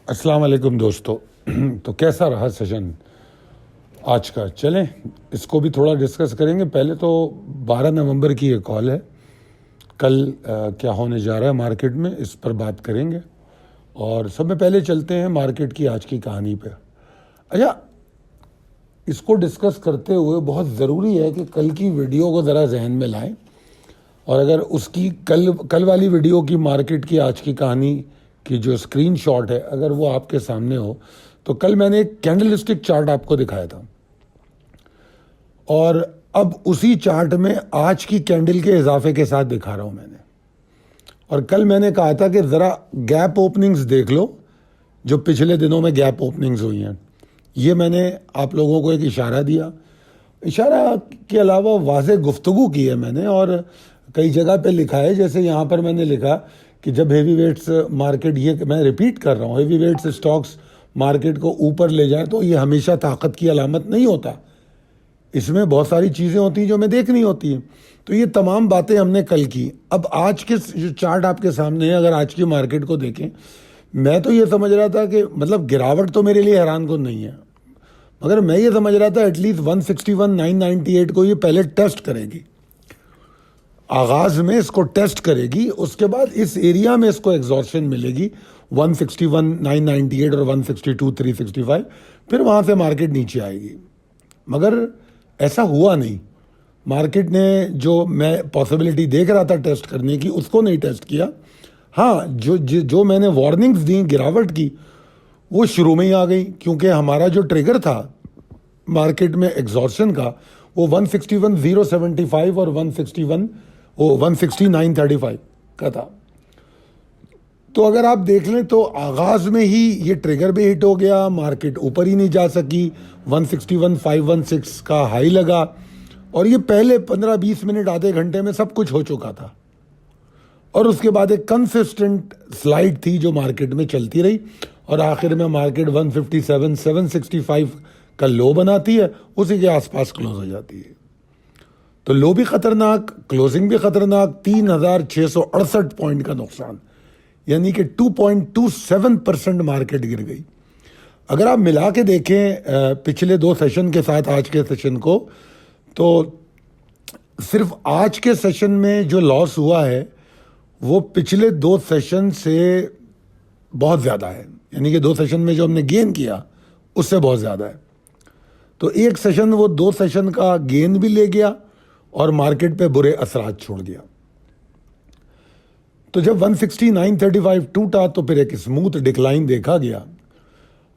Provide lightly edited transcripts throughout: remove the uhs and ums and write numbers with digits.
अस्सलाम वालेकुम दोस्तों। तो कैसा रहा सेशन आज का? चलें इसको भी थोड़ा डिस्कस करेंगे। पहले तो 12 नवंबर की ये कॉल है। कल क्या होने जा रहा है मार्केट में, इस पर बात करेंगे। और सब में पहले चलते हैं मार्केट की आज की कहानी पे। अच्छा, इसको डिस्कस करते हुए बहुत ज़रूरी है कि कल की वीडियो को ज़रा जहन में लाएं। और अगर उसकी कल वाली वीडियो की मार्केट की आज की कहानी की जो स्क्रीनशॉट है, अगर वो आपके सामने हो, तो कल मैंने एक कैंडलस्टिक चार्ट आपको दिखाया था और अब उसी चार्ट में आज की कैंडल के इजाफे के साथ दिखा रहा हूं मैंने। और कल मैंने कहा था कि ज़रा गैप ओपनिंग्स देख लो, जो पिछले दिनों में गैप ओपनिंग्स हुई हैं। ये मैंने आप लोगों को एक इशारा दिया। इशारा के अलावा वाज़े गुफ्तगू की है मैंने, और कई जगह पे लिखा है। जैसे यहाँ पर मैंने लिखा कि जब हेवी वेट्स मार्केट, ये मैं रिपीट कर रहा हूँ, हेवी वेट्स स्टॉक्स मार्केट को ऊपर ले जाए तो ये हमेशा ताकत की अलामत नहीं होता। इसमें बहुत सारी चीज़ें होती हैं जो हमें देखनी होती हैं। तो ये तमाम बातें हमने कल की। अब आज के जो चार्ट आपके सामने है, अगर आज की मार्केट को देखें, मैं तो ये समझ रहा था कि मतलब गिरावट तो मेरे लिए हैरान कुन नहीं है, मगर मैं ये समझ रहा था एटलीस्ट 161,998 को ये पहले टेस्ट करेगी, आगाज में इसको टेस्ट करेगी, उसके बाद इस एरिया में इसको एग्जॉर्शन मिलेगी 161,998 और 162,365, फिर वहाँ से मार्केट नीचे आएगी। मगर ऐसा हुआ नहीं। मार्केट ने जो मैं पॉसिबिलिटी देख रहा था टेस्ट करने की, उसको नहीं टेस्ट किया। हाँ, जो मैंने वार्निंग्स दी गिरावट की, वो शुरू में ही आ गई, क्योंकि हमारा जो ट्रिगर था मार्केट में एग्जॉर्शन का, वो 161,075 और 169,35 का था। तो अगर आप देख लें तो आगाज में ही ये ट्रिगर भी हिट हो गया, मार्केट ऊपर ही नहीं जा सकी। 161,516 का हाई लगा और ये पहले 15-20 मिनट, आधे घंटे में सब कुछ हो चुका था। और उसके बाद एक कंसिस्टेंट स्लाइड थी जो मार्केट में चलती रही और आखिर में मार्केट 157,765 का लो बनाती है, उसी के आसपास क्लोज हो जाती है। तो लो भी खतरनाक, क्लोजिंग भी खतरनाक, 3,668 पॉइंट का नुकसान, यानी कि 2.27% मार्केट गिर गई। अगर आप मिला के देखें पिछले दो सेशन के साथ आज के सेशन को, तो सिर्फ आज के सेशन में जो लॉस हुआ है वो पिछले दो सेशन से बहुत ज़्यादा है, यानी कि दो सेशन में जो हमने गेन किया उससे बहुत ज़्यादा है। तो एक सेशन वो दो सेशन का गेन भी ले गया और मार्केट पे बुरे असरात छोड़ दिया। तो जब 169.35 टूटा तो फिर एक स्मूथ डिक्लाइन देखा गया।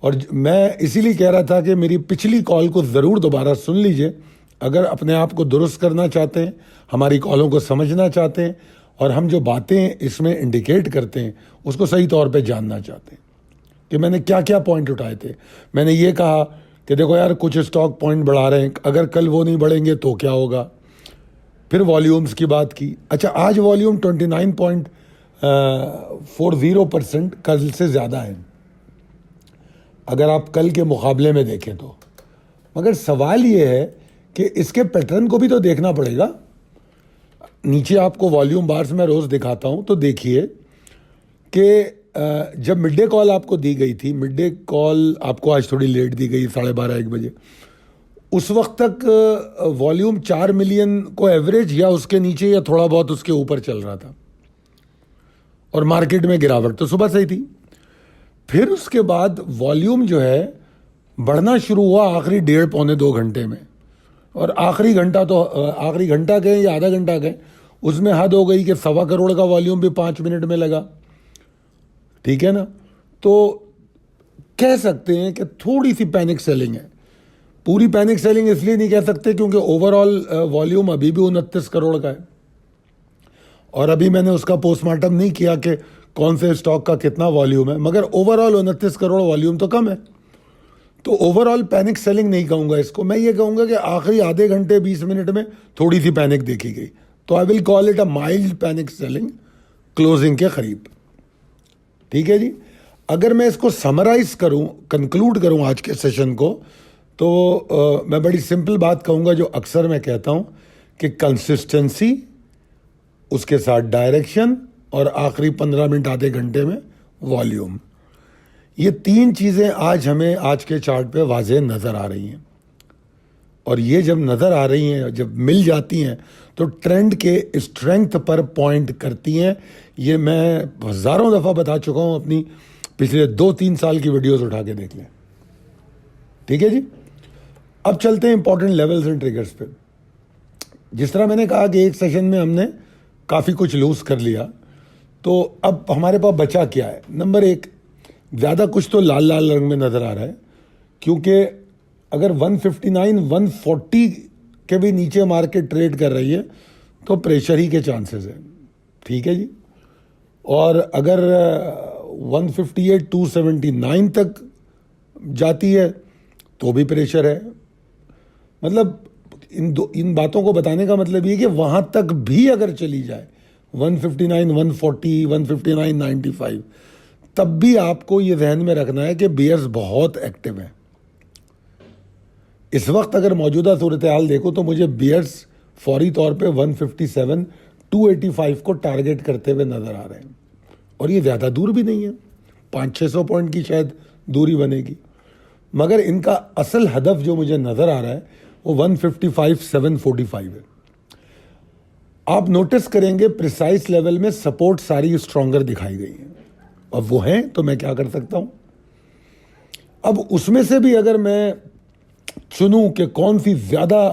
और मैं इसीलिए कह रहा था कि मेरी पिछली कॉल को ज़रूर दोबारा सुन लीजिए, अगर अपने आप को दुरुस्त करना चाहते हैं, हमारी कॉलों को समझना चाहते हैं और हम जो बातें इसमें इंडिकेट करते हैं उसको सही तौर पे जानना चाहते हैं कि मैंने क्या क्या पॉइंट उठाए थे। मैंने ये कहा कि देखो यार, कुछ स्टॉक पॉइंट बढ़ा रहे हैं, अगर कल वो नहीं बढ़ेंगे तो क्या होगा। फिर वॉल्यूम्स की बात की। अच्छा, आज वॉल्यूम 29.40% कल से ज़्यादा है अगर आप कल के मुकाबले में देखें तो। मगर सवाल ये है कि इसके पैटर्न को भी तो देखना पड़ेगा। नीचे आपको वॉल्यूम बार्स में रोज़ दिखाता हूँ, तो देखिए कि जब मिड डे कॉल आपको दी गई थी, मिड डे कॉल आपको आज थोड़ी लेट दी गई, 12:30-1 बजे, उस वक्त तक वॉल्यूम 4 मिलियन को एवरेज या उसके नीचे या थोड़ा बहुत उसके ऊपर चल रहा था और मार्केट में गिरावट तो सुबह से ही थी। फिर उसके बाद वॉल्यूम जो है बढ़ना शुरू हुआ आखिरी 1.5-पौने 2 घंटे में, और आखिरी घंटा गए या आधा घंटा गए, उसमें हद हो गई कि 1.25 करोड़ का वॉल्यूम भी 5 मिनट में लगा। ठीक है ना? तो कह सकते हैं कि थोड़ी सी पैनिक सेलिंग है। पूरी पैनिक सेलिंग इसलिए नहीं कह सकते क्योंकि ओवरऑल वॉल्यूम अभी भी 29 करोड़ का है और अभी मैंने उसका पोस्टमार्टम नहीं किया कि कौन से स्टॉक का कितना वॉल्यूम है, मगर ओवरऑल 29 करोड़ वॉल्यूम तो कम है। तो ओवरऑल पैनिक सेलिंग नहीं कहूँगा इसको, मैं ये कहूँगा कि आखिरी आधे घंटे 20 मिनट में थोड़ी सी पैनिक देखी गई। तो I will call it a mild panic selling closing के करीब। ठीक है जी। अगर मैं इसको समराइज करूं, कंक्लूड करूं आज के सेशन को, तो मैं बड़ी सिंपल बात कहूंगा जो अक्सर मैं कहता हूं कि कंसिस्टेंसी, उसके साथ डायरेक्शन और आखिरी 15 मिनट आधे घंटे में वॉल्यूम, ये तीन चीज़ें आज हमें आज के चार्ट पे वाज़ेह नज़र आ रही हैं, और ये जब नज़र आ रही हैं, जब मिल जाती हैं, तो ट्रेंड के स्ट्रेंथ पर पॉइंट करती हैं। ये मैं हज़ारों दफ़ा बता चुका हूँ, अपनी पिछले 2-3 साल की वीडियोस उठा के देख लें। ठीक है जी। अब चलते हैं इंपॉर्टेंट लेवल्स एंड ट्रिगर्स पे। जिस तरह मैंने कहा कि एक सेशन में हमने काफ़ी कुछ लूज़ कर लिया, तो अब हमारे पास बचा क्या है? नंबर एक, ज़्यादा कुछ तो लाल लाल रंग में नज़र आ रहा है, क्योंकि अगर 159 140 के भी नीचे मार्केट ट्रेड कर रही है तो प्रेशर ही के चांसेस हैं। ठीक है जी। और अगर 158 279 तक जाती है तो भी प्रेशर है। मतलब इन बातों को बताने का मतलब ये कि वहाँ तक भी अगर चली जाए 159 140 159 95, तब भी आपको ये ध्यान में रखना है कि बियर्स बहुत एक्टिव हैं। इस वक्त अगर मौजूदा सूरत हाल देखो तो मुझे बियर्स फौरी तौर पे 157 285 को टारगेट करते हुए नज़र आ रहे हैं, और ये ज़्यादा दूर भी नहीं है, 500-600 पॉइंट की शायद दूरी बनेगी। मगर इनका असल हदफ जो मुझे नज़र आ रहा है वो 155 745 है। आप नोटिस करेंगे प्रिसाइस लेवल में सपोर्ट सारी स्ट्रॉन्गर दिखाई गई है, और वो हैं, तो मैं क्या कर सकता हूं? अब उसमें से भी अगर मैं चुनूं कि कौन सी ज़्यादा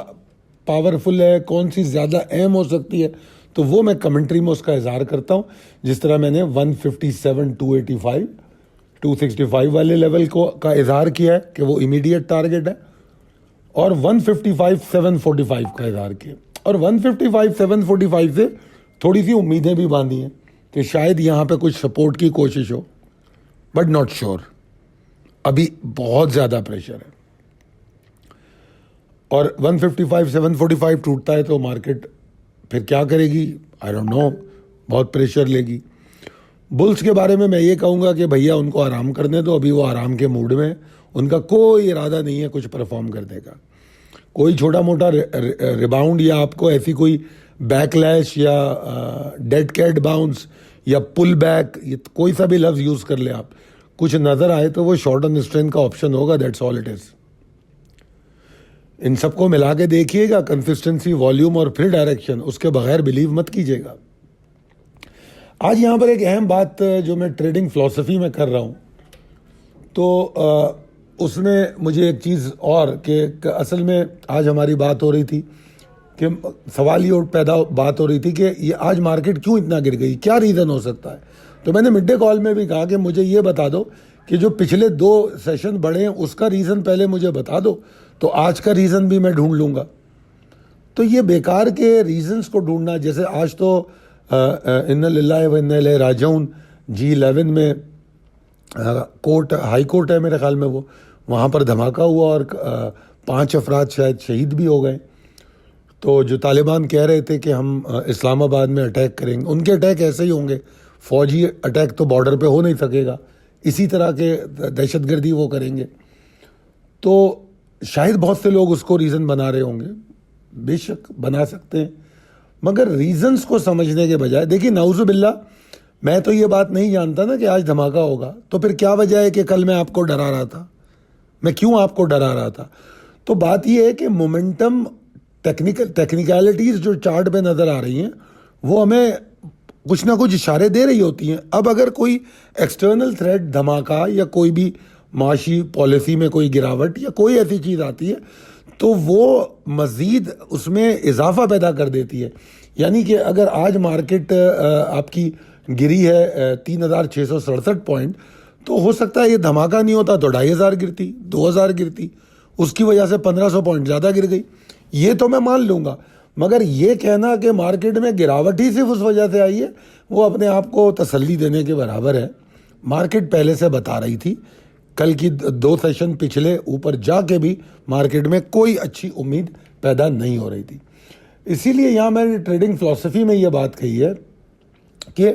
पावरफुल है, कौन सी ज़्यादा अहम हो सकती है, तो वो मैं कमेंट्री में उसका इजहार करता हूं। जिस तरह मैंने 157 285 265 वाले लेवल को का इजहार किया है कि वो इमीडिएट टारगेट है, और 155 745 का इजहार किया, और 155 745 से थोड़ी सी उम्मीदें भी बांधी हैं कि शायद यहाँ पे कुछ सपोर्ट की कोशिश हो, बट नॉट श्योर। अभी बहुत ज़्यादा प्रेशर है, और 155 745 टूटता है तो मार्केट फिर क्या करेगी? आई डोंट नो, बहुत प्रेशर लेगी। बुल्स के बारे में मैं ये कहूँगा कि भैया उनको आराम करने दो, अभी वो आराम के मूड में, उनका कोई इरादा नहीं है कुछ परफॉर्म करने का। कोई छोटा मोटा रिबाउंड या आपको ऐसी कोई बैकलैश या डेड कैट बाउंस या पुल बैक, ये कोई सा भी लफ्ज़ यूज़ कर ले आप, कुछ नज़र आए तो वो शॉर्ट ऑन स्ट्रेंथ का ऑप्शन होगा। That's all it is. इन सबको मिला के देखिएगा, कंसिस्टेंसी, वॉल्यूम और फिर डायरेक्शन, उसके बगैर बिलीव मत कीजिएगा। आज यहाँ पर एक अहम बात जो मैं ट्रेडिंग फ़िलॉसफी में कर रहा हूँ, तो उसमें मुझे एक चीज़ और कि असल में आज हमारी बात हो रही थी कि सवाल ये बात हो रही थी कि ये आज मार्केट क्यों इतना गिर गई, क्या रीज़न हो सकता है। तो मैंने मिड डे कॉल में भी कहा कि मुझे ये बता दो कि जो पिछले 2 सेशन बढ़े हैं उसका रीज़न पहले मुझे बता दो, तो आज का रीज़न भी मैं ढूंढ लूँगा। तो ये बेकार के रीज़न्स को ढूंढना, जैसे आज तो इन्ना लिल्लाहि व इन्ना इलैहि राजिऊन G11 में कोर्ट, हाई कोर्ट है मेरे ख्याल में, वो वहाँ पर धमाका हुआ और 5 अफराद शायद शहीद भी हो गए। तो जो तालिबान कह रहे थे कि हम इस्लामाबाद में अटैक करेंगे, उनके अटैक ऐसे ही होंगे, फौजी अटैक तो बॉर्डर पे हो नहीं सकेगा, इसी तरह के दहशतगर्दी वो करेंगे। तो शायद बहुत से लोग उसको रीज़न बना रहे होंगे, बेशक बना सकते हैं, मगर रीज़न्स को समझने के बजाय, देखिए नाउज़ुबिल्लाह, मैं तो ये बात नहीं जानता ना कि आज धमाका होगा, तो फिर क्या वजह है कि कल मैं आपको डरा रहा था? मैं क्यों आपको डरा रहा था? तो बात ये है कि मोमेंटम, टेक्निकलिटीज़ जो चार्ट पे नज़र आ रही हैं वो हमें कुछ ना कुछ इशारे दे रही होती हैं। अब अगर कोई एक्सटर्नल थ्रेट, धमाका या कोई भी माशी पॉलिसी में कोई गिरावट या कोई ऐसी चीज़ आती है तो वो मज़ीद उसमें इजाफा पैदा कर देती है। यानी कि अगर आज मार्केट आपकी गिरी है 3667 पॉइंट, तो हो सकता है ये धमाका नहीं होता तो 2500 गिरती, 2000 गिरती, उसकी वजह से 1500 पॉइंट ज़्यादा गिर गई, ये तो मैं मान लूँगा। मगर ये कहना कि मार्केट में गिरावट ही सिर्फ उस वजह से आई है, वो अपने आप को तसल्ली देने के बराबर है। मार्केट पहले से बता रही थी, कल की 2 सेशन पिछले ऊपर जाके भी मार्केट में कोई अच्छी उम्मीद पैदा नहीं हो रही थी। इसीलिए यहाँ मैंने ट्रेडिंग फ़िलॉसफी में ये बात कही है कि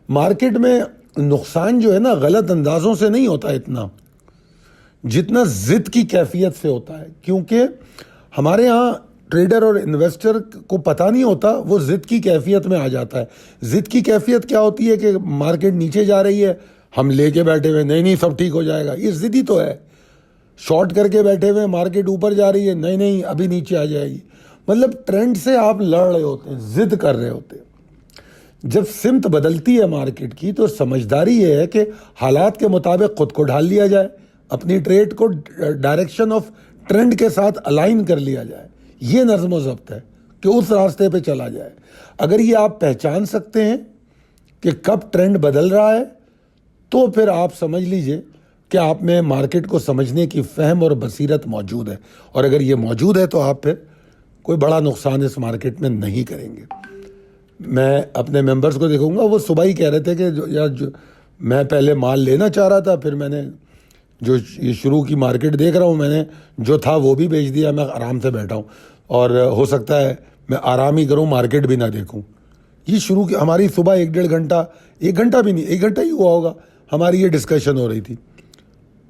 मार्केट में नुकसान जो है ना, गलत अंदाज़ों से नहीं होता इतना, जितना ज़िद की कैफियत से होता है। क्योंकि हमारे यहाँ ट्रेडर और इन्वेस्टर को पता नहीं होता, वो ज़िद की कैफियत में आ जाता है। ज़िद की कैफियत क्या होती है कि मार्केट नीचे जा रही है, हम लेके बैठे हुए नहीं नहीं सब ठीक हो जाएगा, ये जिद्दी तो है। शॉर्ट करके बैठे हुए मार्केट ऊपर जा रही है, नहीं नहीं अभी नीचे आ जाएगी। मतलब ट्रेंड से आप लड़ रहे होते हैं, जिद कर रहे होते हैं। जब सिमत बदलती है मार्केट की तो समझदारी ये है कि हालात के मुताबिक खुद को ढाल लिया जाए, अपनी ट्रेड को डायरेक्शन ऑफ ट्रेंड के साथ अलाइन कर लिया जाए। ये नज़्म व ज़ब्त है कि उस रास्ते पे चला जाए। अगर ये आप पहचान सकते हैं कि कब ट्रेंड बदल रहा है, तो फिर आप समझ लीजिए कि आप में मार्केट को समझने की फहम और बसीरत मौजूद है। और अगर ये मौजूद है तो आप फिर कोई बड़ा नुकसान इस मार्केट में नहीं करेंगे। मैं अपने मेंबर्स को देखूंगा, वो सुबह ही कह रहे थे कि जो मैं पहले माल लेना चाह रहा था, फिर मैंने जो ये शुरू की मार्केट देख रहा हूँ, मैंने जो था वो भी बेच दिया, मैं आराम से बैठा हूँ और हो सकता है मैं आराम ही करूँ, मार्केट भी ना देखूँ। ये शुरू की हमारी सुबह 1-1.5 घंटा, 1 घंटा भी नहीं, 1 घंटा ही हुआ होगा, हमारी ये डिस्कशन हो रही थी।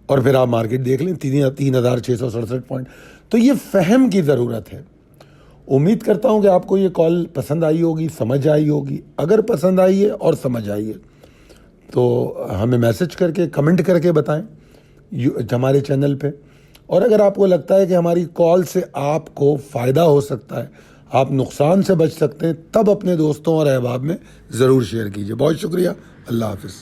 और फिर आप मार्केट देख लें, 3,667 पॉइंट। तो ये फहम की ज़रूरत है। उम्मीद करता हूँ कि आपको ये कॉल पसंद आई होगी, समझ आई होगी। अगर पसंद आई है और समझ आई है तो हमें मैसेज करके, कमेंट करके बताएं हमारे चैनल पे। और अगर आपको लगता है कि हमारी कॉल से आपको फ़ायदा हो सकता है, आप नुकसान से बच सकते हैं, तब अपने दोस्तों और अहबाब में ज़रूर शेयर कीजिए। बहुत शुक्रिया। अल्लाह हाफ़िज़।